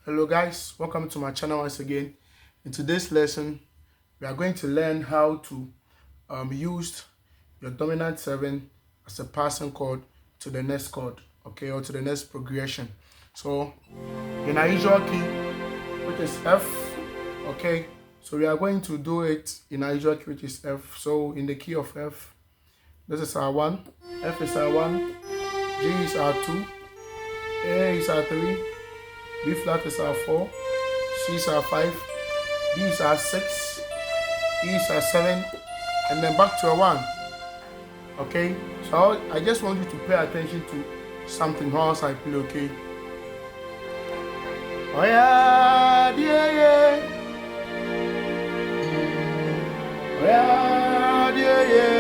Hello guys, welcome to my channel once again. In today's lesson, we are going to learn how to use your dominant 7 as a passing chord to the next chord, okay, or to the next progression. So in our usual key, which is F, okay, so we are going to do it in our usual key, which is F. So in the key of F, this is our 1, F is our 1, G is our 2, A is our 3, B flat is our 4, C is our 5, D is our 6, E is our 7, and then back to a 1. Okay, so I just want you to pay attention to something whilst I play, okay? Oh yeah, yeah, yeah. Oh yeah, yeah, yeah.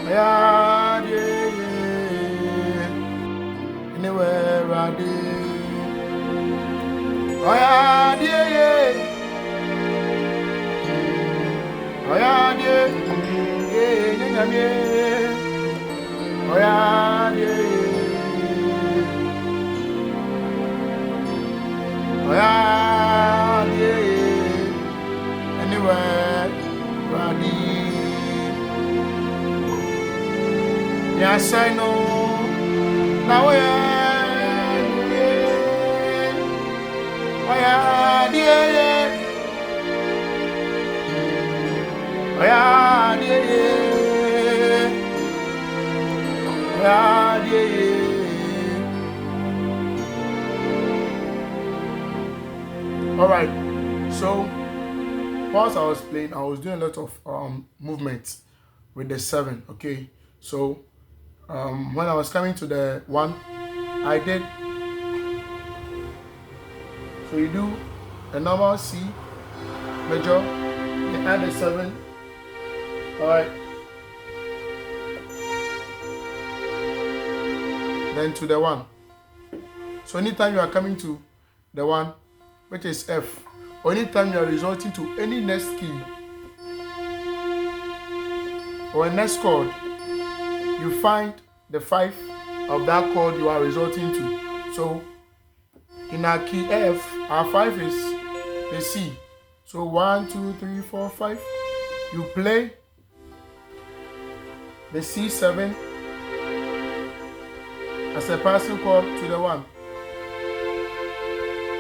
Oh yeah, yeah, yeah. Anywhere I did. Oh yeah, yeah, yeah. Oh yeah, yeah, yeah, yeah, yeah. Oh yeah, yeah, yeah. Oh yeah, yeah, yeah. Anywhere I did. Yes, I know. Now yeah, yeah. Oh yeah, yeah, yeah. Oh yeah, yeah, yeah. Oh yeah, yeah, yeah. All right. So whilst I was playing, I was doing a lot of movements with the 7. Okay. So when I was coming to the 1, I did. So you do a normal C major, you add a 7. All right. Then to the 1. So anytime you are coming to the 1, which is F, or anytime you are resorting to any next key or a next chord, you find the 5 of that chord you are resorting to. So in our key F, our 5 is the C. So 1, 2, 3, 4, 5. You play the C7 as a passing chord to the 1.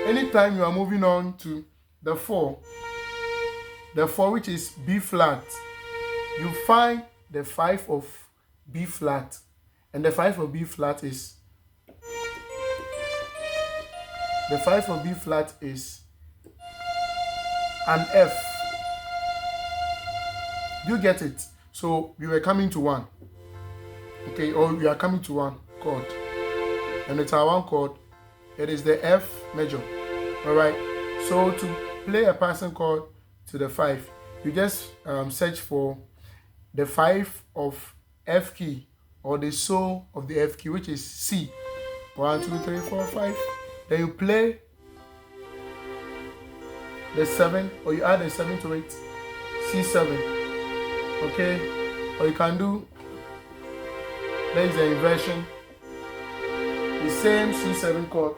Anytime you are moving on to the 4 which is B flat, you find the 5 of B flat, and the 5 of B flat is an F. Do you get it? So we were coming to 1, okay, or we are coming to 1 chord, and it's our 1 chord. It is the F major. All right. So to play a passing chord to the 5, you just search for the 5 of F key, or the soul of the F key, which is C. 1, 2, 3, 4, 5. Then you play the 7, or you add a 7 to it, C7. Okay. Or you can do, there is the inversion, the same C7 chord.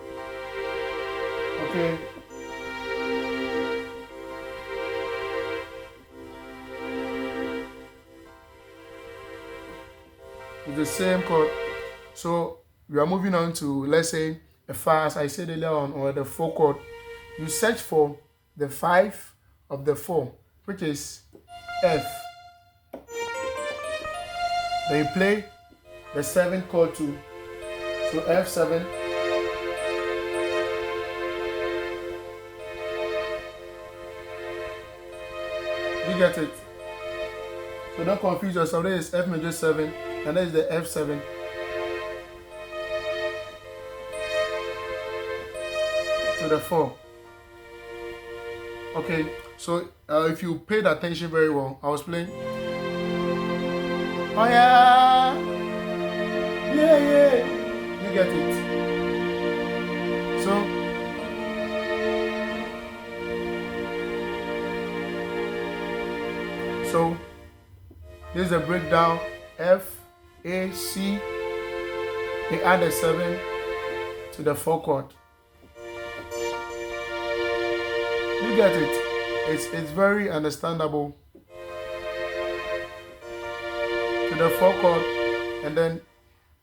Okay. It's the same chord. So we are moving on to, let's say, a 5, as I said earlier on, or the 4 chord. You search for the 5 of the 4, which is F. Then you play the 7 chord too. So F7. You get it? So don't confuse yourself. There is F major 7, and there is the F7. To the 4. Okay, so if you paid attention very well, I was playing. Oh yeah, yeah, yeah. You get it? So this is a breakdown. F, A, C. They add a 7 to the 4 chord. You get it? It's very understandable. To the 4 chord, and then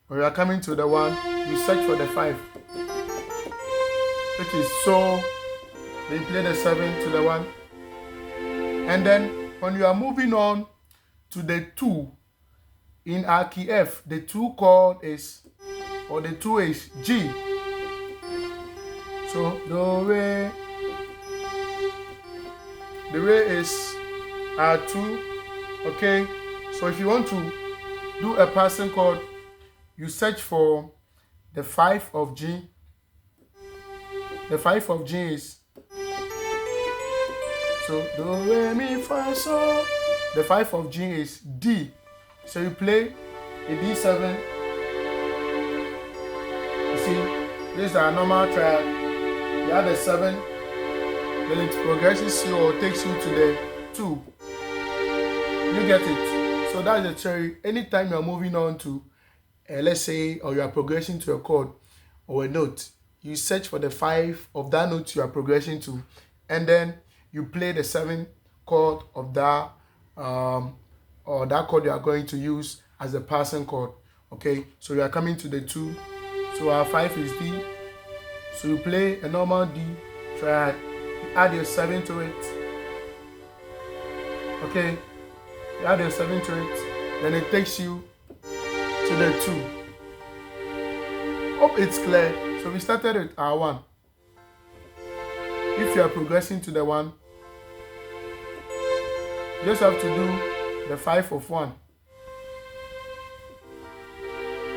when you are coming to the 1, you search for the 5, which is so. Then you play the 7 to the 1, and then when you are moving on to the 2 in our key F, the 2 chord is, or the 2 is G. So do re. The re is R2. Okay. So if you want to do a passing chord, you search for the 5 of G. The 5 of G is, so do re mi fa so. The 5 of G is D. So you play a D7. You see, this is our normal triad. You have the 7, then it progresses you or takes you to the 2. You get it? So that's the theory. Anytime you're moving on to, let's say, or you are progressing to a chord or a note, you search for the 5 of that note you are progressing to, and then you play the 7 chord of that, or that chord you are going to use as a passing chord. Okay, so you are coming to the 2, so our 5 is D, so you play a normal D triad, you add your 7 to it. Okay, you add your 7 to it, then it takes you to the 2. Hope it's clear. So we started with our 1. If you are progressing to the 1, you just have to do the 5 of 1.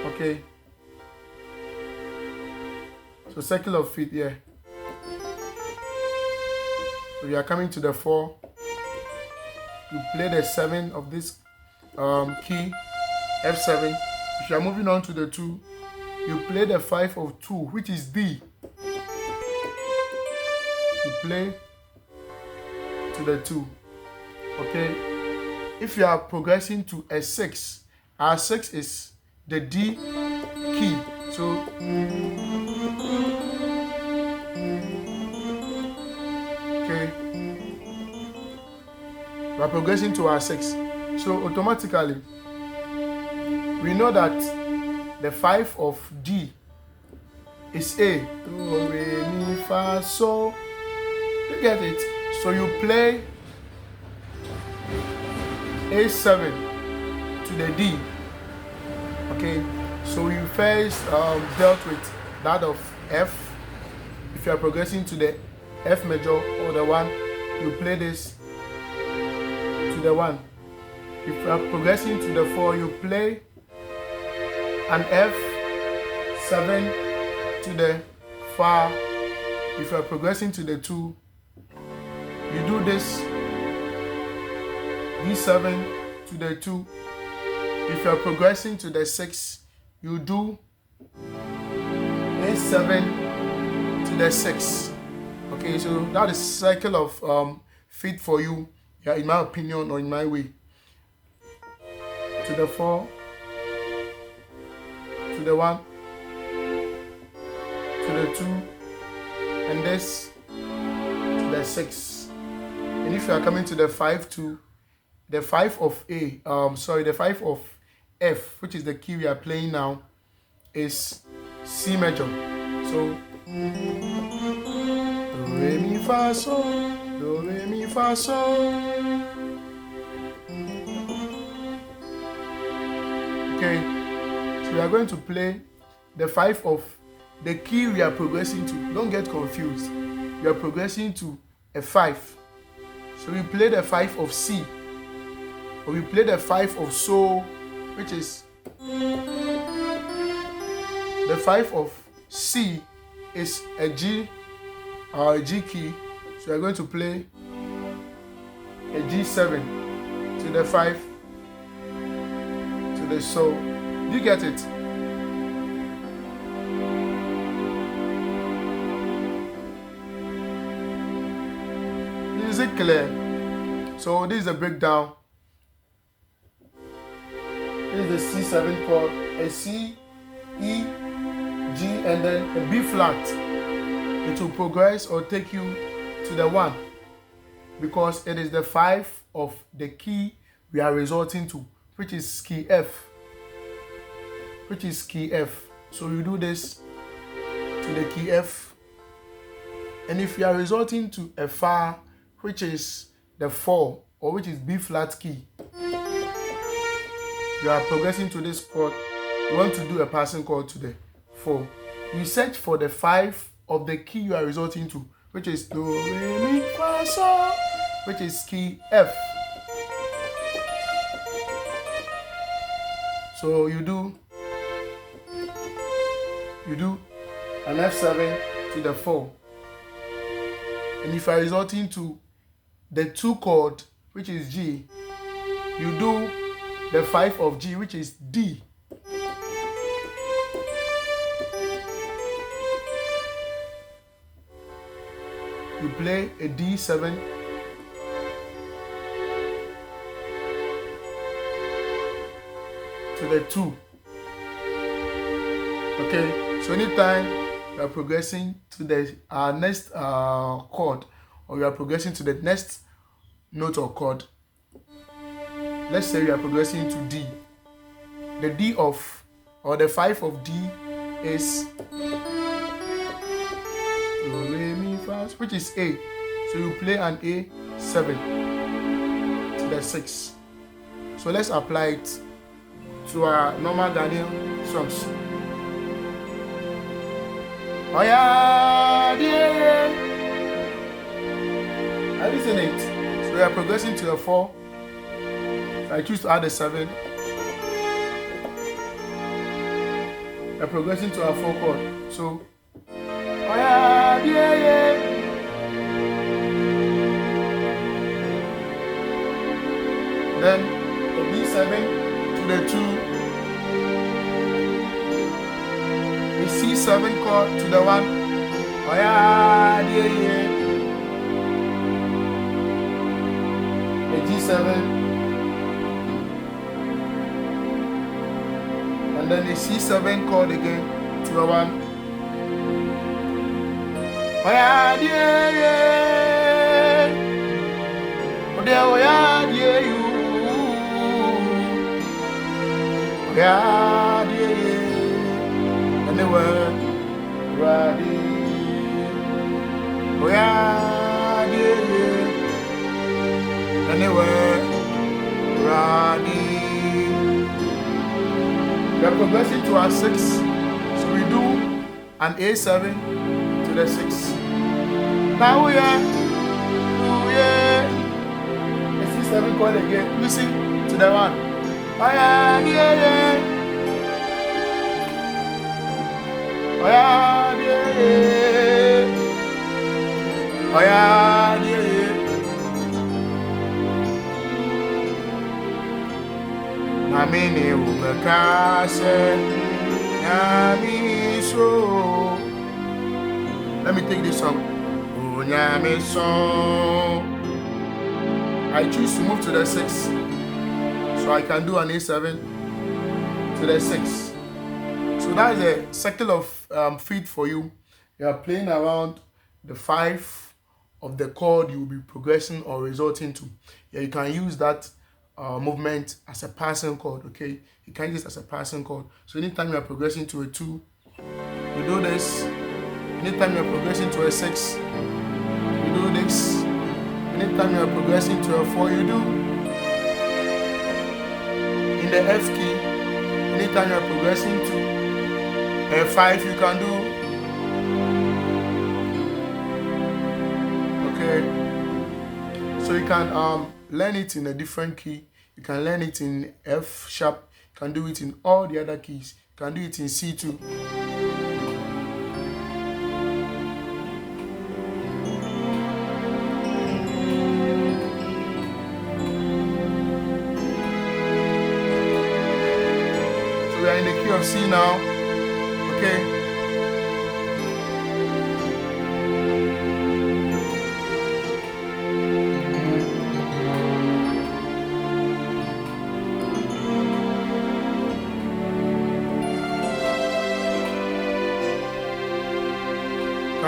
Okay. So circle of feet here. So you are coming to the 4. You play the 7 of this key, F7. If you are moving on to the 2, you play the 5 of 2, which is D. You play to the 2. Okay. If you are progressing to a 6, our 6 is the D key. So okay, we are progressing to our 6. So automatically we know that the 5 of D is A. Do, re, mi, fa, so. You get it? So you play A7 to the D. Okay, so we first dealt with that of F. If you are progressing to the F major or the 1, you play this to the 1. If you are progressing to the 4, you play an F7 to the Fa. If you are progressing to the 2, you do this D7 to the 2. If you are progressing to the 6, you do A7 to the 6. Okay, so that is cycle of feet for you, yeah, in my opinion or in my way. To the 4, to the 1, to the 2, and this to the 6. And if you are coming to the 5 to the 5 of A, the 5 of F, which is the key we are playing now, is C major. So do, re, mi, fa, so, do, re, mi, fa, so. Okay, so we are going to play the 5 of the key we are progressing to. Don't get confused. We are progressing to a 5. So we play the 5 of C, or we play the 5 of So, which is the 5 of C is a G or a G key. So we're going to play a G7 to the 5 to the So. Do you get it? Is it clear? So this is a breakdown. This is the C7 chord, a C, E, G, G and then a B flat, it will progress or take you to the 1 because it is the 5 of the key we are resorting to, which is key F. So you do this to the key F, and if you are resorting to a Fa, which is the 4 or which is B flat key, you are progressing to this chord. You want to do a passing chord to the 4. You search for the 5 of the key you are resorting to, which is Do, Re, Mi, Fa, Sol, which is key F. So you do an F7 to the 4. And if you are resorting to the 2 chord, which is G, you do the 5 of G, which is D. You play a D7 to the 2. Okay, so anytime you are progressing to the next chord, or you are progressing to the next note or chord, let's say you are progressing to D. The D of, or the 5 of D is Do, Re, Mi, Fa, which is A. So you play an A7 to the 6. So let's apply it to our normal Ghanaian songs. Oh yeah, yeah. I listen it. So we are progressing to a 4. So I choose to add a 7. We are progressing to a 4 chord. So oh yeah, yeah. Then a B7 to the 2. A C7 chord to the 1. Oh yeah, yeah. A G7. And then a C7 chord again to the 1. Oh yeah, yeah. Oh yeah, yeah, you. Oh yeah, yeah. Anywhere, ready. Oh yeah, yeah. Anywhere, ready. We are progressing to our 6. So we do an A7 to the 6. Now we are, a C7 chord again. Listen to the 1. Oh yeah, yeah. Oh yeah, yeah. Oh yeah, yeah. Namini ubekase, nami so. Let me take this song. Oh, nami so. I choose to move to the 6, so I can do an A7 to the 6. So that is a circle of feet for you. You are playing around the 5 of the chord you will be progressing or resorting to. Yeah, you can use that movement as a passing chord. Okay, you can use it as a passing chord. So anytime you are progressing to a 2, you do this. Anytime you are progressing to a 6, you do this. Anytime you are progressing to a 4, you do. In the F key, anytime you are progressing to a 5, you can do. Okay, so you can learn it in a different key. You can learn it in F sharp. You can do it in all the other keys. You can do it in C2. So we are in the key of C now. Okay.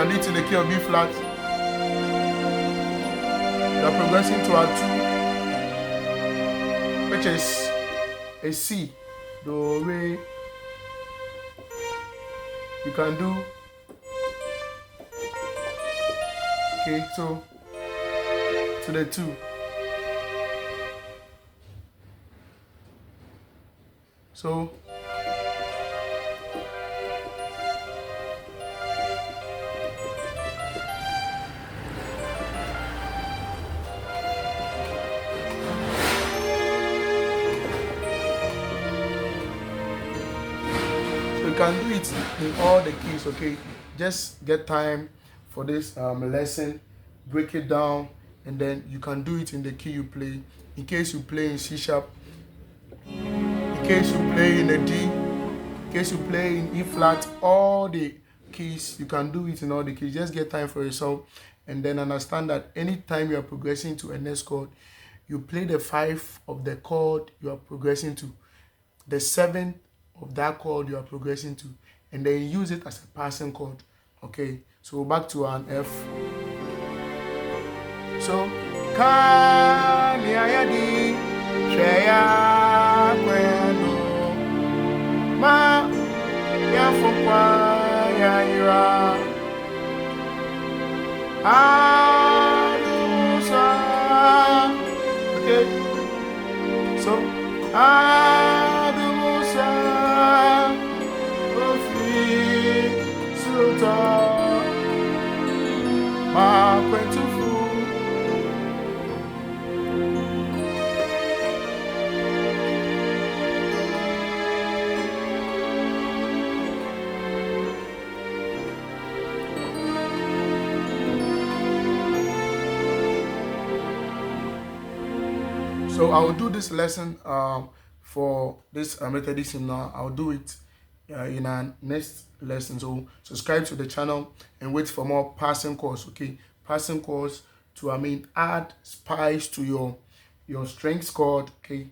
can do it in the key of B flat. You are progressing to a 2, which is a C, do, re. You can do, okay, so to the 2. So you can do it in all the keys, okay? Just get time for this lesson, break it down, and then you can do it in the key you play. In case you play in C sharp, in case you play in a D, in case you play in E flat, all the keys, you can do it in all the keys. Just get time for yourself, and then understand that anytime you are progressing to a next chord, you play the 5 of the chord you are progressing to, the 7 of that chord you are progressing to, and then use it as a passing chord. Okay, so back to an F. So GHANAIAN kweno ma ya fokwa ya ira adusa. Okay, so adusa ofi suta ma kwetufu. So I will do this lesson for this methodism now. I'll do it in our next lesson. So subscribe to the channel and wait for more passing chords. Okay, passing chords to add spice to your strength chord. Okay,